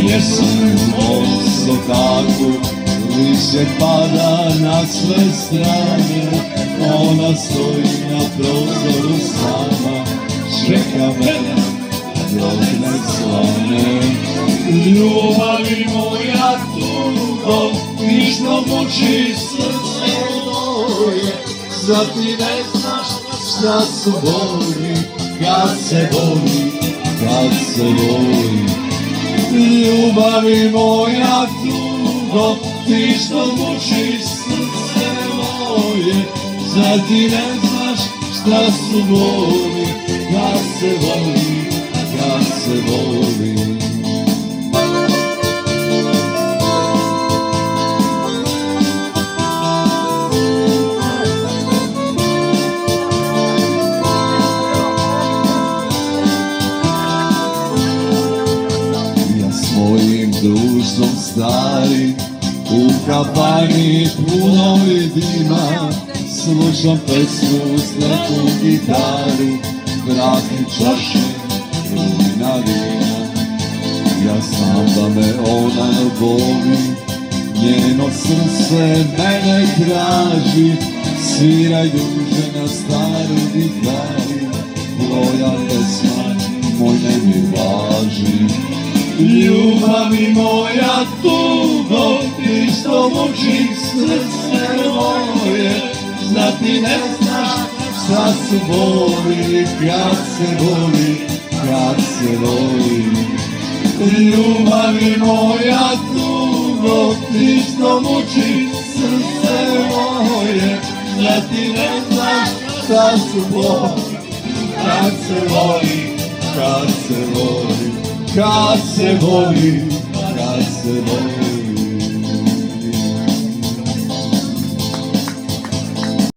Pjesmu mosto tako, lišće pada na sve strane. Ona stoji na prozoru sama, čeka me dok ne svane. Ljubavi moja tugo, ti što muči srce moje, zar ti ne znaš šta su boli, kad se voli, kad se voli. Ljubavi moja tugo, ti što muči srce moje, zar ti ne znaš šta su boli, kad se voli, kad se voli. Svojim društvom stari, u kafani punoj dima, slušam pesmu s neku gitaru, vratim čaše rujna vina. Ja znam da me ona voli, njeno srce mene traži, sviraj duže na staru gitari, tvoja pesma moj nemir važi. Ljubavi moja tugo, ti što muči srce moje, zar ti ne znaš šta su boli, kad se voli, kad se voli. Ljubavi moja tugo, ti što muči srce moje, zar ti ne znaš šta su boli, kad se voli, kad se voli. Kad se voli,